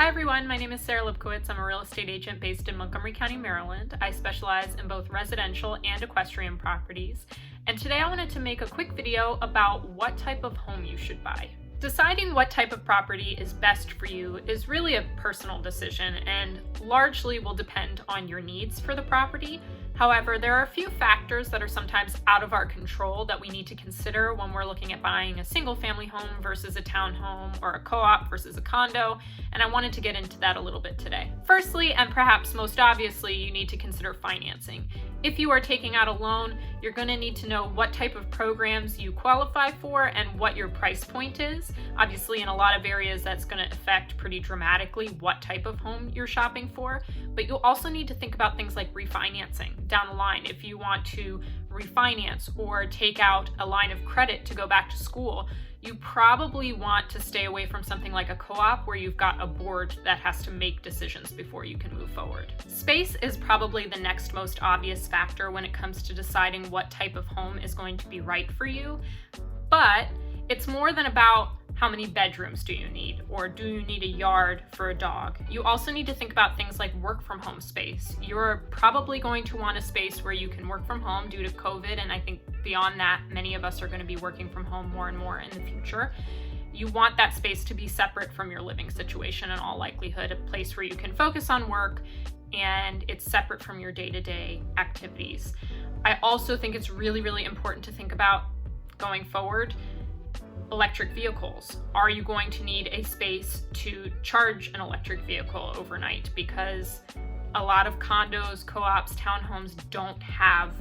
everyone, my name is Sarah Lipkowitz. I'm a real estate agent based in Montgomery County, Maryland. I specialize in both residential and equestrian properties. And today I wanted to make a quick video about what type of home you should buy. Deciding what type of property is best for you is really a personal decision and largely will depend on your needs for the property. However, there are a few factors that are sometimes out of our control that we need to consider when we're looking at buying a single family home versus a townhome or a co-op versus a condo, and I wanted to get into that a little bit today. Firstly, and perhaps most obviously, you need to consider financing. If you are taking out a loan, you're going to need to know what type of programs you qualify for and what your price point is. Obviously, in a lot of areas, that's going to affect pretty dramatically what type of home you're shopping for, but you'll also need to think about things like refinancing down the line. If you want to refinance or take out a line of credit to go back to school, you probably want to stay away from something like a co-op where you've got a board that has to make decisions before you can move forward. Space is probably the next most obvious factor when it comes to deciding what type of home is going to be right for you, but it's more than about how many bedrooms do you need, or do you need a yard for a dog? You also need to think about things like work from home space. You're probably going to want a space where you can work from home due to COVID, and I think beyond that, many of us are going to be working from home more and more in the future. You want that space to be separate from your living situation in all likelihood, a place where you can focus on work and it's separate from your day-to-day activities. I also think it's really, really important to think about going forward electric vehicles. Are you going to need a space to charge an electric vehicle overnight? Because a lot of condos, co-ops, townhomes don't have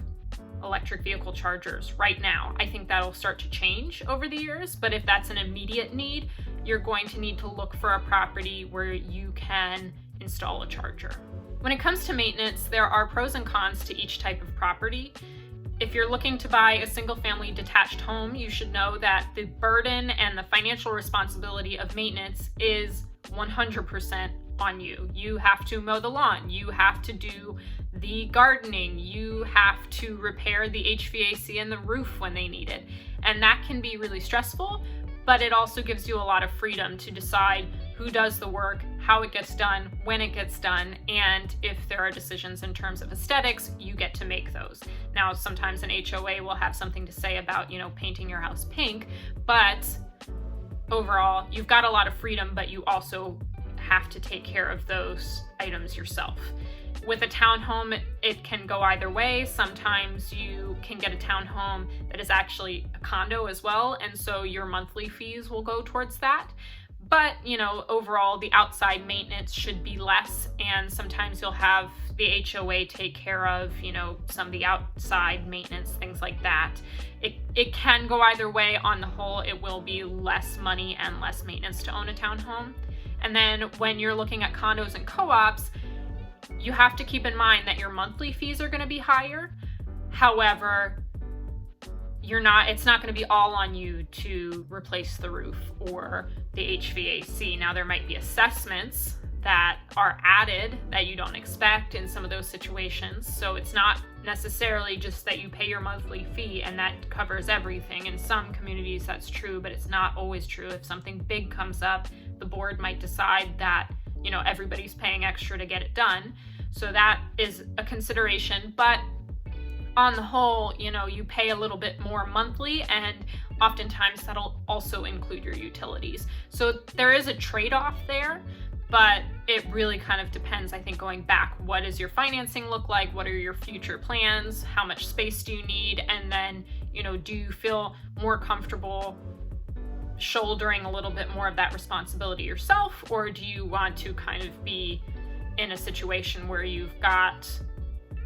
electric vehicle chargers right now. I think that'll start to change over the years, but if that's an immediate need, you're going to need to look for a property where you can install a charger. When it comes to maintenance, there are pros and cons to each type of property. If you're looking to buy a single-family detached home, you should know that the burden and the financial responsibility of maintenance is 100% on you. You have to mow the lawn, you have to do the gardening, you have to repair the HVAC and the roof when they need it. And that can be really stressful, but it also gives you a lot of freedom to decide who does the work, how it gets done, when it gets done, and if there are decisions in terms of aesthetics, you get to make those. Now, sometimes an HOA will have something to say about, painting your house pink, but overall, you've got a lot of freedom, but you also have to take care of those items yourself. With a townhome, it can go either way. Sometimes you can get a townhome that is actually a condo as well, and so your monthly fees will go towards that. But, overall, the outside maintenance should be less, and sometimes you'll have the HOA take care of, some of the outside maintenance, things like that. It can go either way. On the whole, it will be less money and less maintenance to own a townhome. And then when you're looking at condos and co-ops, you have to keep in mind that your monthly fees are going to be higher. However, it's not going to be all on you to replace the roof or the HVAC. Now, there might be assessments that are added that you don't expect in some of those situations. So it's not necessarily just that you pay your monthly fee and that covers everything. In some communities that's true, but it's not always true. If something big comes up, the board might decide that, everybody's paying extra to get it done. So that is a consideration, but on the whole, you pay a little bit more monthly, and oftentimes that'll also include your utilities. So there is a trade-off there, but it really kind of depends, I think, going back. What does your financing look like? What are your future plans? How much space do you need? And then, do you feel more comfortable shouldering a little bit more of that responsibility yourself, or do you want to kind of be in a situation where you've got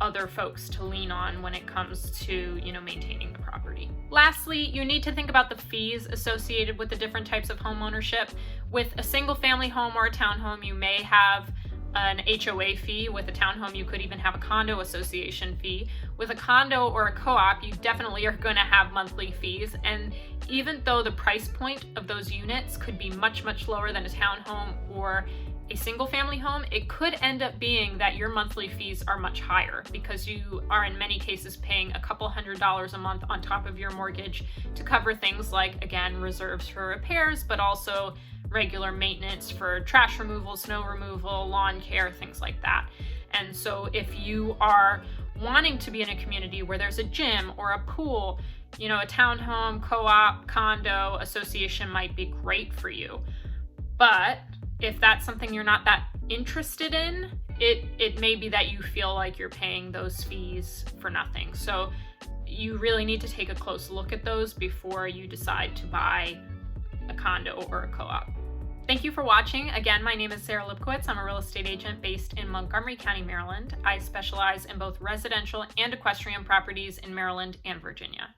other folks to lean on when it comes to, maintaining the property? Lastly, you need to think about the fees associated with the different types of home ownership. With a single family home or a townhome, you may have an HOA fee. With a townhome, you could even have a condo association fee. With a condo or a co-op, you definitely are going to have monthly fees. And even though the price point of those units could be much, much lower than a townhome or a single family home, it could end up being that your monthly fees are much higher because you are in many cases paying a couple $100s a month on top of your mortgage to cover things like, again, reserves for repairs, but also regular maintenance for trash removal, snow removal, lawn care, things like that. And so if you are wanting to be in a community where there's a gym or a pool, a townhome, co-op, condo, association might be great for you. But if that's something you're not that interested in, it may be that you feel like you're paying those fees for nothing. So you really need to take a close look at those before you decide to buy a condo or a co-op. Thank you for watching. Again, my name is Sarah Lipkowitz. I'm a real estate agent based in Montgomery County, Maryland. I specialize in both residential and equestrian properties in Maryland and Virginia.